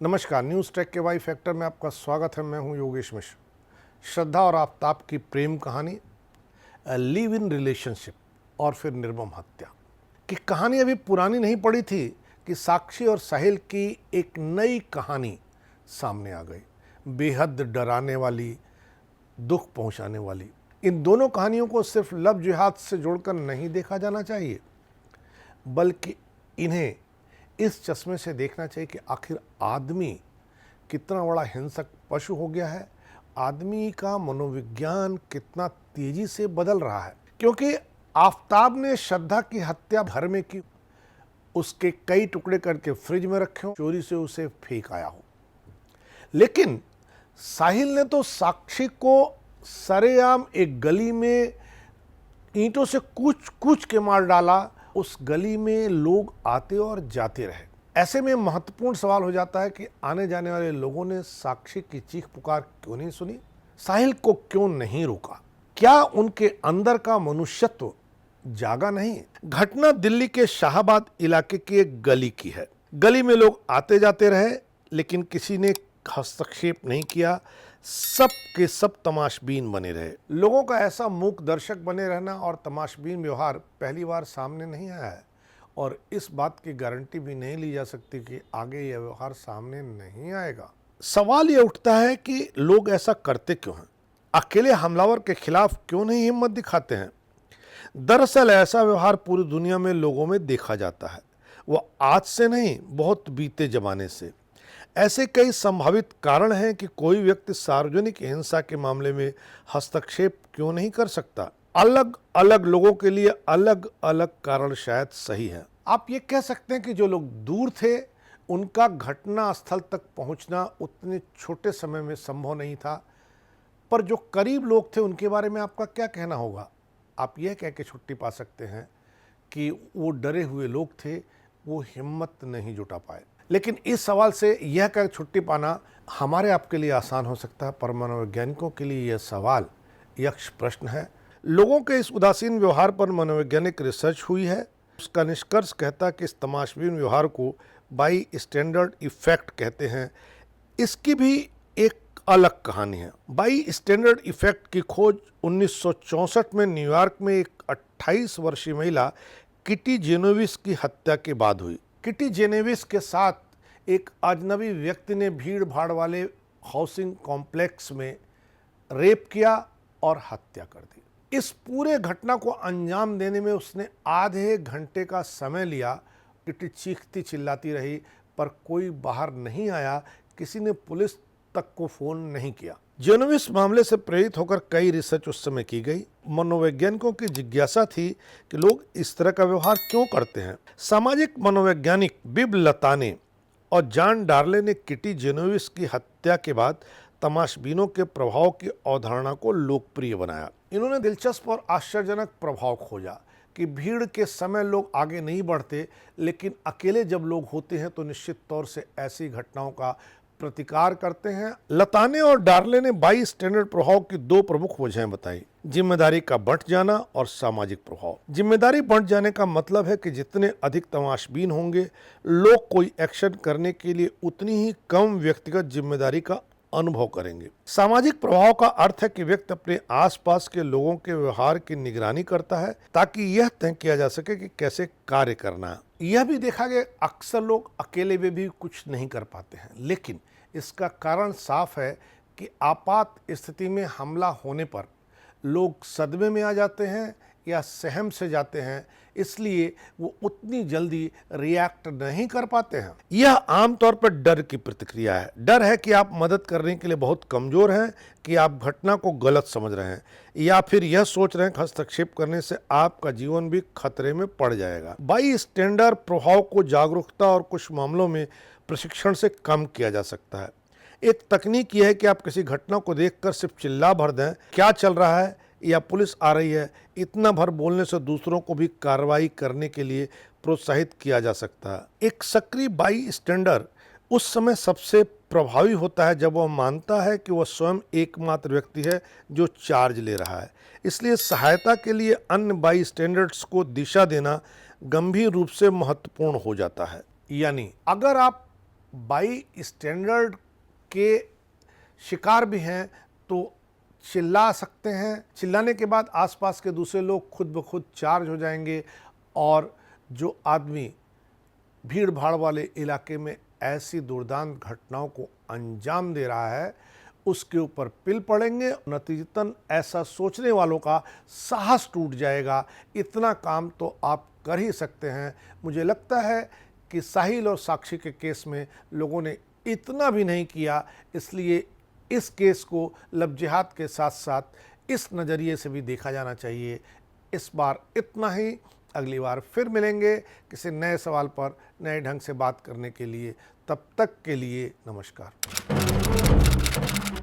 नमस्कार, news take के Y factor में आपका स्वागत है। मैं हूं योगेश मिश्र। श्रद्धा और आफताब की प्रेम कहानी, लिव इन रिलेशनशिप और फिर निर्मम हत्या की कहानी अभी पुरानी नहीं पड़ी थी कि साक्षी और साहिल की एक नई कहानी सामने आ गई, बेहद डराने वाली, दुख पहुंचाने वाली। इन दोनों कहानियों को सिर्फ लव जिहाद से जोड़कर नहीं देखा जाना चाहिए, बल्कि इन्हें इस चश्मे से देखना चाहिए कि आखिर आदमी कितना बड़ा हिंसक पशु हो गया है, आदमी का मनोविज्ञान कितना तेजी से बदल रहा है। क्योंकि आफताब ने श्रद्धा की हत्या घर में की, उसके कई टुकड़े करके फ्रिज में रखे हो, चोरी से उसे फेंक आया हो। लेकिन साहिल ने तो साक्षी को सरेआम एक गली में ईंटों से कूच कूच के मार डाला। उस गली में लोग आते और जाते रहे। ऐसे में महत्वपूर्ण सवाल हो जाता है कि आने जाने वाले लोगों ने साक्षी की चीख पुकार क्यों नहीं सुनी, साहिल को क्यों नहीं रोका? क्या उनके अंदर का मनुष्यत्व जागा नहीं? घटना दिल्ली के शाहबाद इलाके की एक गली की है। गली में लोग आते जाते रहे, लेकिन किसी ने हस्तक्षेप नहीं किया। सब के सब तमाशबीन बने रहे। लोगों का ऐसा मूक दर्शक बने रहना और तमाशबीन व्यवहार पहली बार सामने नहीं आया है, और इस बात की गारंटी भी नहीं ली जा सकती कि आगे यह व्यवहार सामने नहीं आएगा। सवाल यह उठता है कि लोग ऐसा करते क्यों हैं? अकेले हमलावर के खिलाफ क्यों नहीं हिम्मत दिखाते हैं? दरअसल ऐसा व्यवहार पूरी दुनिया में लोगों में देखा जाता है। वो आज से नहीं, बहुत बीते जमाने से। ऐसे कई संभावित कारण हैं कि कोई व्यक्ति सार्वजनिक हिंसा के मामले में हस्तक्षेप क्यों नहीं कर सकता। अलग अलग लोगों के लिए अलग अलग कारण शायद सही है। आप ये कह सकते हैं कि जो लोग दूर थे उनका घटना स्थल तक पहुंचना उतने छोटे समय में संभव नहीं था, पर जो करीब लोग थे उनके बारे में आपका क्या कहना होगा? आप यह कह के छुट्टी पा सकते हैं कि वो डरे हुए लोग थे, वो हिम्मत नहीं जुटा पाए। लेकिन इस सवाल से यह कर छुट्टी पाना हमारे आपके लिए आसान हो सकता है, पर मनोवैज्ञानिकों के लिए यह सवाल यक्ष प्रश्न है। लोगों के इस उदासीन व्यवहार पर मनोवैज्ञानिक रिसर्च हुई है। उसका निष्कर्ष कहता है कि इस तमाशबीन व्यवहार को बाई स्टैंडर्ड इफेक्ट कहते हैं। इसकी भी एक अलग कहानी है। बाई स्टैंडर्ड इफेक्ट की खोज 1964 में न्यूयॉर्क में एक 28 वर्षीय महिला किटी जेनोविस की हत्या के बाद हुई। किटी जेनेविस के साथ एक अजनबी व्यक्ति ने भीड़ भाड़ वाले हाउसिंग कॉम्प्लेक्स में रेप किया और हत्या कर दी। इस पूरे घटना को अंजाम देने में उसने आधे घंटे का समय लिया। किटी चीखती चिल्लाती रही, पर कोई बाहर नहीं आया। किसी ने पुलिस तक को फोन नहीं किया। जेनोविस मामले से प्रेरित होकर कई रिसर्च उस समय की गई। मनोवैज्ञानिकों की जिज्ञासा थी कि लोग इस तरह का व्यवहार क्यों करते हैं। सामाजिक मनोवैज्ञानिक बिब लताने और जॉन डार्ले ने किटी जेनोविस की हत्या के बाद तमाशबीनों के प्रभाव की अवधारणा को लोकप्रिय बनाया। इन्होंने दिलचस्प और आश्चर्यजनक प्रभाव खोजा कि भीड़ के समय लोग आगे नहीं बढ़ते, लेकिन अकेले जब लोग होते हैं तो निश्चित तौर से ऐसी घटनाओं का प्रतिकार करते हैं। लताने और डार्ले ने बाई स्टैंडर्ड प्रभाव की दो प्रमुख वजहें बताई: जिम्मेदारी का बंट जाना और सामाजिक प्रभाव। जिम्मेदारी बंट जाने का मतलब है कि जितने अधिक तमाशबीन होंगे, लोग कोई एक्शन करने के लिए उतनी ही कम व्यक्तिगत जिम्मेदारी का अनुभव करेंगे। सामाजिक प्रभाव का अर्थ है कि व्यक्ति अपने आसपास के लोगों के व्यवहार की निगरानी करता है ताकि यह तय किया जा सके कि कैसे कार्य करना है। यह भी देखा गया अक्सर लोग अकेले में भी कुछ नहीं कर पाते हैं, लेकिन इसका कारण साफ है कि आपात स्थिति में हमला होने पर लोग सदमे में आ जाते हैं या सहम से जाते हैं, इसलिए वो उतनी जल्दी रिएक्ट नहीं कर पाते हैं। यह आमतौर पर डर की प्रतिक्रिया है। डर है कि आप मदद करने के लिए बहुत कमज़ोर हैं, कि आप घटना को गलत समझ रहे हैं, या फिर यह सोच रहे हैं कि हस्तक्षेप करने से आपका जीवन भी खतरे में पड़ जाएगा। बाई स्टैंडर्ड प्रभाव को जागरूकता और कुछ मामलों में प्रशिक्षण से कम किया जा सकता है। एक तकनीक यह है कि आप किसी घटना को देखकर सिर्फ चिल्ला भर दें, क्या चल रहा है या पुलिस आ रही है। इतना भर बोलने से दूसरों को भी कार्रवाई करने के लिए प्रोत्साहित किया जा सकता है। एक सक्रिय बाई स्टैंडर्ड उस समय सबसे प्रभावी होता है जब वह मानता है कि वह स्वयं एकमात्र व्यक्ति है जो चार्ज ले रहा है। इसलिए सहायता के लिए अन्य बाई स्टैंडर्ड्स को दिशा देना गंभीर रूप से महत्वपूर्ण हो जाता है। यानी अगर आप बाई स्टैंडर्ड के शिकार भी हैं तो चिल्ला सकते हैं। चिल्लाने के बाद आसपास के दूसरे लोग खुद ब खुद चार्ज हो जाएंगे और जो आदमी भीड़ भाड़ वाले इलाके में ऐसी दुर्दांत घटनाओं को अंजाम दे रहा है उसके ऊपर पिल पड़ेंगे। नतीजतन ऐसा सोचने वालों का साहस टूट जाएगा। इतना काम तो आप कर ही सकते हैं। मुझे लगता है कि साहिल और साक्षी के केस में लोगों ने इतना भी नहीं किया, इसलिए इस केस को लव जिहाद के साथ साथ इस नज़रिए से भी देखा जाना चाहिए। इस बार इतना ही। अगली बार फिर मिलेंगे किसी नए सवाल पर नए ढंग से बात करने के लिए। तब तक के लिए नमस्कार।